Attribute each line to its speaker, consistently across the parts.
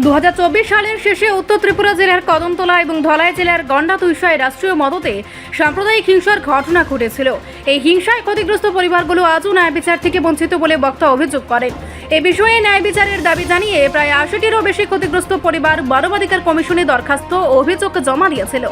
Speaker 1: 2024 সালের শেষে উত্তর ত্রিপুরা জেলার কদমতলা এবং ধলাই জেলার গন্ডাতুইশায় রাষ্ট্রীয় মদতে সাম্প্রদায়িক হিংসার ঘটনা ঘটেছিল। এই হিংসায় ক্ষতিগ্রস্ত পরিবারগুলো আজও ন্যায় বিচার থেকে বঞ্চিত বলে বক্তা অভিযোগ করেন। এ বিষয়ে ন্যায় বিচারের দাবি জানিয়ে প্রায় 80টিরও বেশি ক্ষতিগ্রস্ত পরিবার মানবাধিকার কমিশনে দরখাস্ত ও অভিযোগ জমা দিয়েছিল।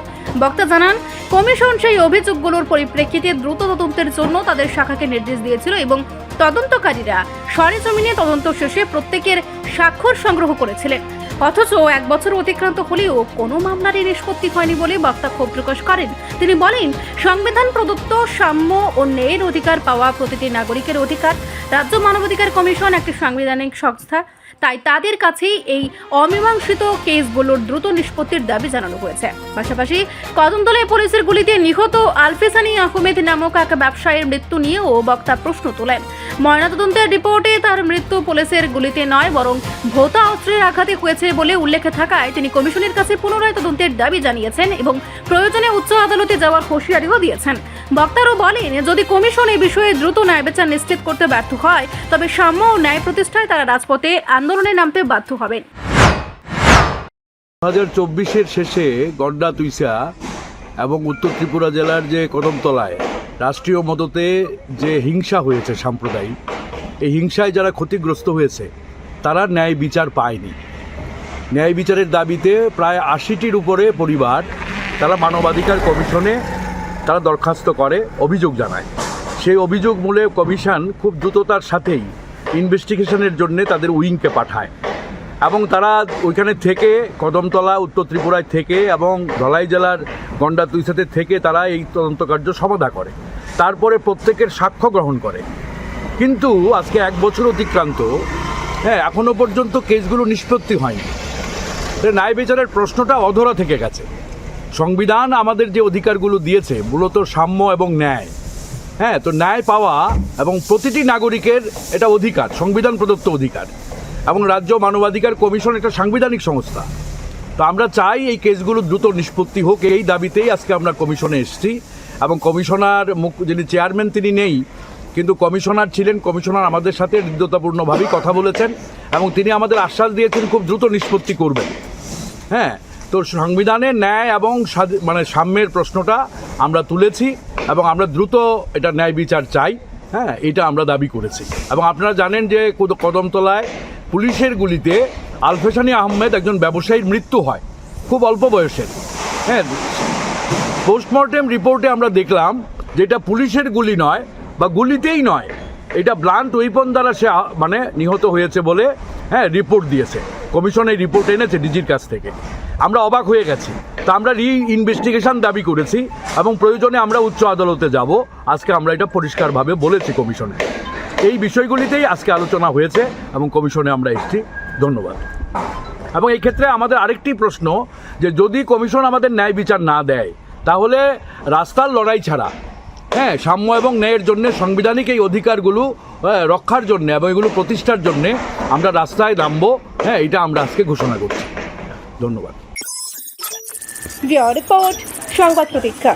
Speaker 1: বক্তা জানান, কমিশন সেই অভিযোগগুলোর পরিপ্রেক্ষিতে দ্রুত তদন্তের জন্য তাদের শাখাকে নির্দেশ দিয়েছিল এবং তদন্তকারীরা সরেজমিনে তদন্ত শেষে প্রত্যেকের স্বাক্ষর সংগ্রহ করেছিলেন। অথচ 1 বছর অতিক্রান্ত হলেও কোনো মামলারই নিষ্পত্তি হয়নি বলে বক্তা ক্ষোভ প্রকাশ করেন। তিনি বলেন, সংবিধান প্রদত্ত সাম্য ও ন্যায়ের অধিকার পাওয়া প্রতিটি নাগরিকের অধিকার। রাজ্য মানবাধিকার কমিশন একটি সাংবিধানিক সংস্থা, তাই তাদের কাছেই এই অমীমাংসিত কেসগুলোর দ্রুত নিষ্পত্তির দাবি জানানো হয়েছে। পাশাপাশি কদমতলায় পুলিশের গুলিতে নিহত আলফেসানি আহমেদ নামক এক ব্যবসায়ীর মৃত্যু নিয়েও বক্তা প্রশ্ন তোলেন। ময়নাতদন্তের রিপোর্টে তার মৃত্যু পুলিশের গুলিতে নয়, বরং ভোঁতা অস্ত্রের আঘাতে হয়েছে বলে উল্লেখ থাকায় তিনি কমিশনের কাছে পুনরায় তদন্তের দাবি জানিয়েছেন এবং প্রয়োজনে উচ্চ আদালতে যাওয়ার হুঁশিয়ারিও দিয়েছেন। বক্তারও বলেন, যদি কমিশন এই বিষয়ে দ্রুত ন্যায় বিচার নিশ্চিত করতে ব্যর্থ হয়, তবে সাম্য ও ন্যায় প্রতিষ্ঠায় তারা রাজপথে আন্দোলনে নামতে বাধ্য হবেন।
Speaker 2: 2024-এর শেষে গন্ডাতুইশা এবং উত্তর ত্রিপুরা জেলার যে কদমতলায় রাষ্ট্রীয় মদতে যে হিংসা হয়েছে সাম্প্রদায়িক, এই হিংসায় যারা ক্ষতিগ্রস্ত হয়েছে তারা ন্যায় বিচার পায়নি। ন্যায় বিচারের দাবিতে প্রায় 80টির উপরে পরিবার তারা মানবাধিকার কমিশনে তারা দরখাস্ত করে, অভিযোগ জানায়। সেই অভিযোগ মূলে কমিশন খুব দ্রুততার সাথেই ইনভেস্টিগেশনের জন্য তাদের উইংকে পাঠায় এবং তারা ওইখানে থেকে কদমতলা উত্তর ত্রিপুরায় থেকে এবং ধলাই জেলার গন্ডাতুইশাতে থেকে তারা এই তদন্ত কার্য সমাধা করে, তারপরে প্রত্যেকের সাক্ষ্য গ্রহণ করে। কিন্তু আজকে 1 বছর অতিক্রান্ত, এখনও পর্যন্ত কেসগুলো নিষ্পত্তি হয়নি। ন্যায় বিচারের প্রশ্নটা অধরা থেকে গেছে। সংবিধান আমাদের যে অধিকারগুলো দিয়েছে মূলত সাম্য এবং ন্যায়, তো ন্যায় পাওয়া এবং প্রতিটি নাগরিকের এটা অধিকার, সংবিধান প্রদত্ত অধিকার, এবং রাজ্য মানবাধিকার কমিশন একটা সাংবিধানিক সংস্থা। তো আমরা চাই এই কেসগুলো দ্রুত নিষ্পত্তি হোক, এই দাবিতেই আজকে আমরা কমিশনে এসেছি। এবং কমিশনার যিনি চেয়ারম্যান তিনি নেই, কিন্তু কমিশনার ছিলেন। কমিশনার আমাদের সাথে হৃদ্যতাপূর্ণভাবেই কথা বলেছেন এবং তিনি আমাদের আশ্বাস দিয়েছেন খুব দ্রুত নিষ্পত্তি করবেন। তো সংবিধানে ন্যায় এবং সাম্যের প্রশ্নটা আমরা তুলেছি এবং আমরা দ্রুত এটা ন্যায় বিচার চাই। এটা আমরা দাবি করেছি। এবং আপনারা জানেন যে কদমতলায় পুলিশের গুলিতে আলফেসানি আহমেদ একজন ব্যবসায়ীর মৃত্যু হয়, খুব অল্প বয়সের। পোস্টমর্টেম রিপোর্টে আমরা দেখলাম যেটা পুলিশের গুলি নয় বা গুলিতেই নয়, এটা ব্লান্ট ওয়েপন দ্বারা সে নিহত হয়েছে বলে রিপোর্ট দিয়েছে। কমিশন এই রিপোর্ট এনেছে ডিজির কাছ থেকে। আমরা অবাক হয়ে গেছি। তা আমরা ইনভেস্টিগেশন দাবি করেছি এবং প্রয়োজনে আমরা উচ্চ আদালতে যাব। আজকে আমরা এটা পরিষ্কারভাবে বলেছি কমিশনে। এই বিষয়গুলিতেই আজকে আলোচনা হয়েছে এবং কমিশনে আমরা এসেছি। ধন্যবাদ। এবং এই ক্ষেত্রে আমাদের আরেকটি প্রশ্ন, যে যদি কমিশন আমাদের ন্যায় বিচার না দেয়, তাহলে রাস্তার লড়াই ছাড়া সাম্য এবং ন্যায়ের জন্য সাংবিধানিক এই অধিকারগুলো রক্ষার জন্য এবং এগুলো প্রতিষ্ঠার জন্য আমরা রাস্তায় নামবো। এটা আমরা আজকে ঘোষণা করছি। ধন্যবাদ।
Speaker 1: রিপোর্ট সংবাদ প্রতীক্ষা।